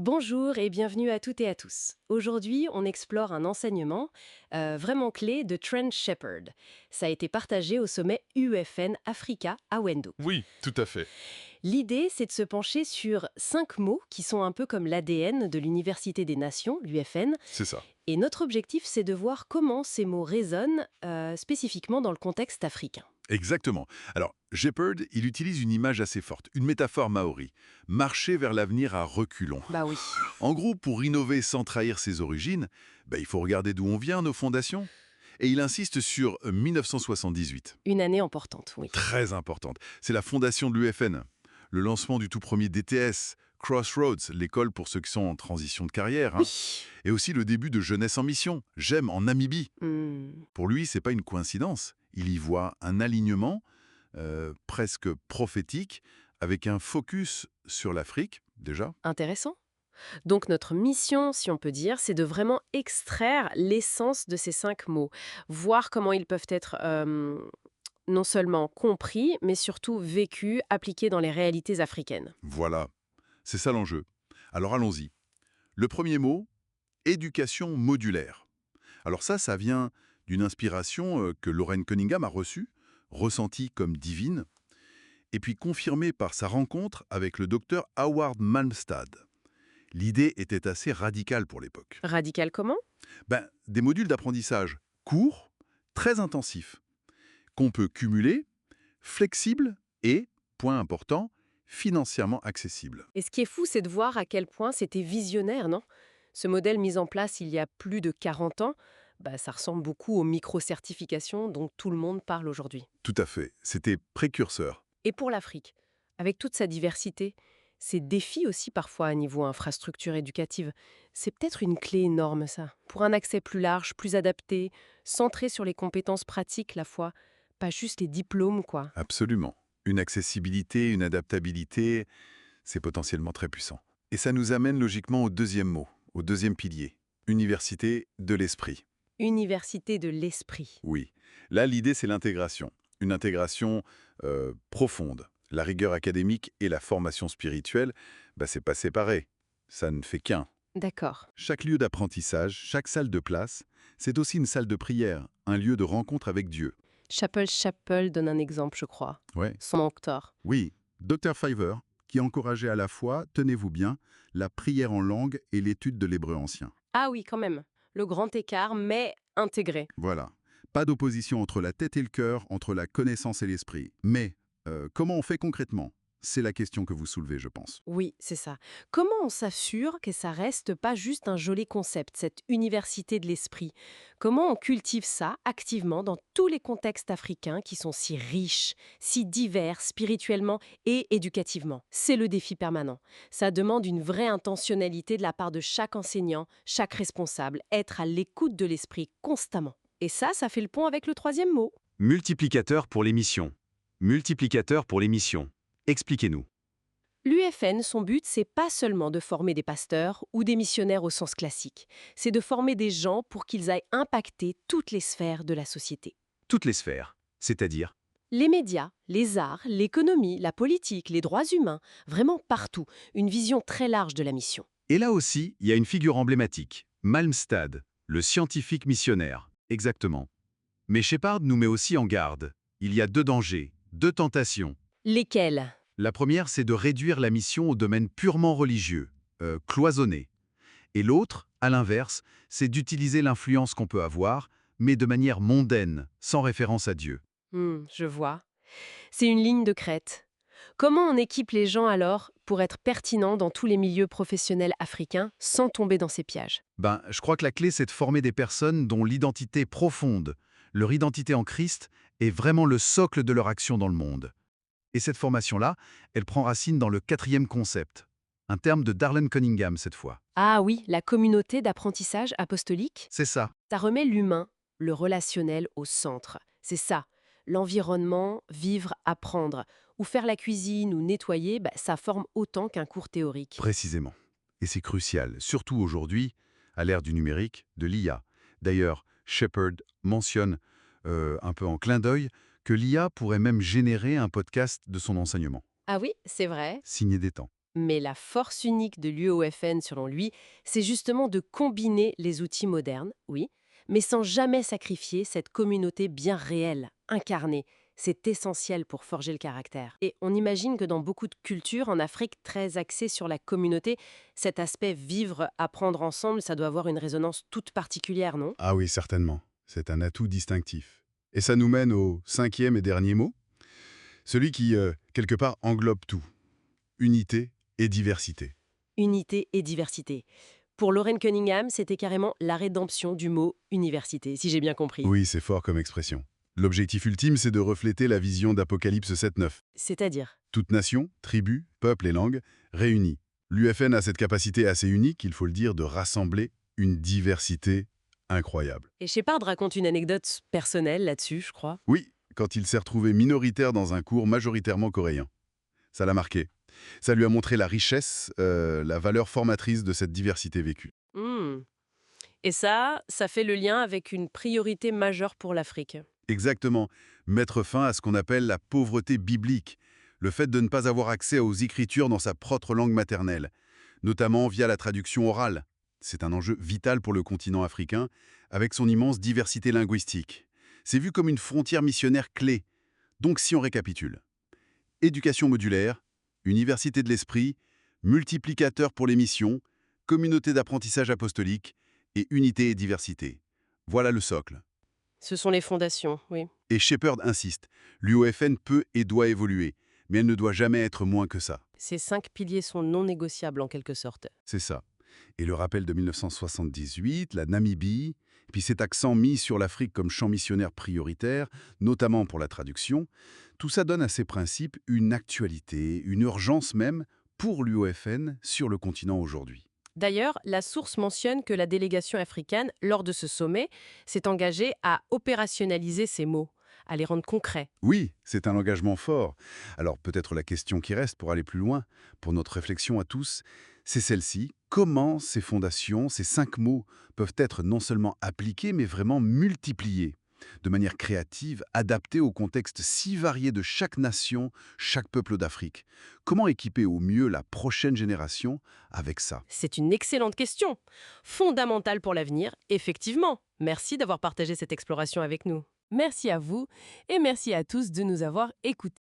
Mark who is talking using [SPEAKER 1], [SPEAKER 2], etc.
[SPEAKER 1] Bonjour et bienvenue à toutes et à tous. Aujourd'hui, on explore un enseignement vraiment clé de Trent Shepard. Ça a été partagé au sommet UFN Africa à Windhoek.
[SPEAKER 2] Oui, tout à fait.
[SPEAKER 1] L'idée, c'est de se pencher sur 5 mots qui sont un peu comme l'ADN de l'Université des Nations, l'UFN.
[SPEAKER 2] C'est ça.
[SPEAKER 1] Et notre objectif, c'est de voir comment ces mots résonnent spécifiquement dans le contexte africain.
[SPEAKER 2] Exactement. Alors, Jeppard, il utilise une image assez forte, une métaphore maori. Marcher vers l'avenir à reculons.
[SPEAKER 1] Bah oui,
[SPEAKER 2] En gros, pour innover sans trahir ses origines, il faut regarder d'où on vient, nos fondations. Et il insiste sur 1978.
[SPEAKER 1] une année importante, oui.
[SPEAKER 2] Très importante. C'est la fondation de l'UFN. Le lancement du tout premier DTS, Crossroads, l'école pour ceux qui sont en transition de carrière.
[SPEAKER 1] Oui.
[SPEAKER 2] Et aussi le début de Jeunesse en mission, GEM en Namibie.
[SPEAKER 1] Hmm.
[SPEAKER 2] Pour lui, c'est pas une coïncidence. Il y voit un alignement presque prophétique avec un focus sur l'Afrique, déjà.
[SPEAKER 1] Intéressant. Donc notre mission, si on peut dire, c'est de vraiment extraire l'essence de ces 5 mots, voir comment ils peuvent être non seulement compris, mais surtout vécus, appliqués dans les réalités africaines.
[SPEAKER 2] Voilà, c'est ça l'enjeu. Alors allons-y. Le premier mot, éducation modulaire. Alors ça vient d'une inspiration que Lauren Cunningham a reçue, ressentie comme divine, et puis confirmée par sa rencontre avec le docteur Howard Malmstad. L'idée était assez radicale pour l'époque.
[SPEAKER 1] Radical comment?
[SPEAKER 2] Des modules d'apprentissage courts, très intensifs, qu'on peut cumuler, flexibles et, point important, financièrement accessibles.
[SPEAKER 1] Et ce qui est fou, c'est de voir à quel point c'était visionnaire, non? Ce modèle mis en place il y a plus de 40 ans, ça ressemble beaucoup aux micro-certifications dont tout le monde parle aujourd'hui.
[SPEAKER 2] Tout à fait, c'était précurseur.
[SPEAKER 1] Et pour l'Afrique, avec toute sa diversité, ses défis aussi parfois à niveau infrastructure éducative, c'est peut-être une clé énorme ça. Pour un accès plus large, plus adapté, centré sur les compétences pratiques la fois, pas juste les diplômes quoi.
[SPEAKER 2] Absolument. Une accessibilité, une adaptabilité, c'est potentiellement très puissant. Et ça nous amène logiquement au deuxième mot, au deuxième pilier, université de l'esprit.
[SPEAKER 1] Université de l'esprit.
[SPEAKER 2] Oui, là l'idée c'est l'intégration. Une intégration profonde. La rigueur académique et la formation spirituelle, c'est pas séparé. Ça ne fait qu'un.
[SPEAKER 1] D'accord.
[SPEAKER 2] Chaque lieu d'apprentissage, chaque salle de classe, c'est aussi une salle de prière, un lieu de rencontre avec Dieu.
[SPEAKER 1] Chapel donne un exemple, je crois.
[SPEAKER 2] Ouais.
[SPEAKER 1] Son mentor.
[SPEAKER 2] Oui, Dr. Fiver, qui encourageait à la fois, tenez-vous bien, la prière en langue et l'étude de l'hébreu ancien.
[SPEAKER 1] Ah oui, quand même. Le grand écart, mais intégré.
[SPEAKER 2] Voilà. Pas d'opposition entre la tête et le cœur, entre la connaissance et l'esprit. Mais comment on fait concrètement? C'est la question que vous soulevez, je pense.
[SPEAKER 1] Oui, c'est ça. Comment on s'assure que ça reste pas juste un joli concept, cette université de l'esprit? Comment on cultive ça activement dans tous les contextes africains qui sont si riches, si divers spirituellement et éducativement? C'est le défi permanent. Ça demande une vraie intentionnalité de la part de chaque enseignant, chaque responsable, être à l'écoute de l'esprit constamment. Et ça fait le pont avec le troisième mot.
[SPEAKER 3] Multiplicateur pour l'émission. Multiplicateur pour l'émission. Expliquez-nous.
[SPEAKER 1] L'UFN, son but, c'est pas seulement de former des pasteurs ou des missionnaires au sens classique, c'est de former des gens pour qu'ils aillent impacter toutes les sphères de la société.
[SPEAKER 3] Toutes les sphères, c'est-à-dire
[SPEAKER 1] Les médias, les arts, l'économie, la politique, les droits humains, vraiment partout, une vision très large de la mission.
[SPEAKER 3] Et là aussi, il y a une figure emblématique, Malmstad, le scientifique missionnaire. Exactement. Mais Shepard nous met aussi en garde. Il y a deux dangers, deux tentations.
[SPEAKER 1] Lesquels?
[SPEAKER 3] La première, c'est de réduire la mission au domaine purement religieux, cloisonné. Et l'autre, à l'inverse, c'est d'utiliser l'influence qu'on peut avoir, mais de manière mondaine, sans référence à Dieu.
[SPEAKER 1] Je vois. C'est une ligne de crête. Comment on équipe les gens alors pour être pertinents dans tous les milieux professionnels africains sans tomber dans ces pièges?
[SPEAKER 3] Je crois que la clé, c'est de former des personnes dont l'identité profonde, leur identité en Christ, est vraiment le socle de leur action dans le monde. Et cette formation-là, elle prend racine dans le quatrième concept, un terme de Darlene Cunningham cette fois.
[SPEAKER 1] Ah oui, la communauté d'apprentissage apostolique.
[SPEAKER 3] C'est ça,
[SPEAKER 1] Ça remet l'humain, le relationnel au centre. C'est ça. L'environnement, vivre, apprendre. Ou faire la cuisine ou nettoyer, ça forme autant qu'un cours théorique.
[SPEAKER 2] Précisément. Et c'est crucial, surtout aujourd'hui, à l'ère du numérique, de l'IA. D'ailleurs, Shepard mentionne, un peu en clin d'œil, que l'IA pourrait même générer un podcast de son enseignement.
[SPEAKER 1] Ah oui, c'est vrai.
[SPEAKER 2] Signé des temps.
[SPEAKER 1] Mais la force unique de l'UOFN, selon lui, c'est justement de combiner les outils modernes, oui, mais sans jamais sacrifier cette communauté bien réelle, incarnée. C'est essentiel pour forger le caractère. Et on imagine que dans beaucoup de cultures en Afrique très axées sur la communauté, cet aspect vivre, apprendre ensemble, ça doit avoir une résonance toute particulière, non?
[SPEAKER 2] Ah oui, certainement. C'est un atout distinctif. Et ça nous mène au cinquième et dernier mot, celui qui, quelque part, englobe tout. Unité et diversité.
[SPEAKER 1] Unité et diversité. Pour Lauren Cunningham, c'était carrément la rédemption du mot université, si j'ai bien compris.
[SPEAKER 2] Oui, c'est fort comme expression. L'objectif ultime, c'est de refléter la vision d'Apocalypse 7.9.
[SPEAKER 1] C'est-à-dire?
[SPEAKER 2] Toute nation, tribu, peuple et langue réunis. L'UFN a cette capacité assez unique, il faut le dire, de rassembler une diversité incroyable.
[SPEAKER 1] Et Shepard raconte une anecdote personnelle là-dessus, je crois.
[SPEAKER 2] Oui, quand il s'est retrouvé minoritaire dans un cours majoritairement coréen. Ça l'a marqué. Ça lui a montré la richesse, la valeur formatrice de cette diversité vécue.
[SPEAKER 1] Hmm. Et ça fait le lien avec une priorité majeure pour l'Afrique.
[SPEAKER 2] Exactement. Mettre fin à ce qu'on appelle la pauvreté biblique, le fait de ne pas avoir accès aux écritures dans sa propre langue maternelle, notamment via la traduction orale. C'est un enjeu vital pour le continent africain, avec son immense diversité linguistique. C'est vu comme une frontière missionnaire clé. Donc si on récapitule, éducation modulaire, université de l'esprit, multiplicateur pour les missions, communauté d'apprentissage apostolique et unité et diversité. Voilà le socle.
[SPEAKER 1] Ce sont les fondations, oui.
[SPEAKER 2] Et Shepard insiste, l'UOFN peut et doit évoluer, mais elle ne doit jamais être moins que ça.
[SPEAKER 1] Ces 5 piliers sont non négociables en quelque sorte.
[SPEAKER 2] C'est ça. Et le rappel de 1978, la Namibie, puis cet accent mis sur l'Afrique comme champ missionnaire prioritaire, notamment pour la traduction, tout ça donne à ces principes une actualité, une urgence même pour l'UOFN sur le continent aujourd'hui.
[SPEAKER 1] D'ailleurs, la source mentionne que la délégation africaine, lors de ce sommet, s'est engagée à opérationnaliser ces mots, à les rendre concrets.
[SPEAKER 2] Oui, c'est un engagement fort. Alors peut-être la question qui reste pour aller plus loin, pour notre réflexion à tous, c'est celle-ci. Comment ces fondations, ces 5 mots, peuvent être non seulement appliqués, mais vraiment multipliés, de manière créative, adaptée au contexte si varié de chaque nation, chaque peuple d'Afrique? Comment équiper au mieux la prochaine génération avec ça?
[SPEAKER 1] C'est une excellente question. Fondamentale pour l'avenir, effectivement. Merci d'avoir partagé cette exploration avec nous.
[SPEAKER 4] Merci à vous et merci à tous de nous avoir écoutés.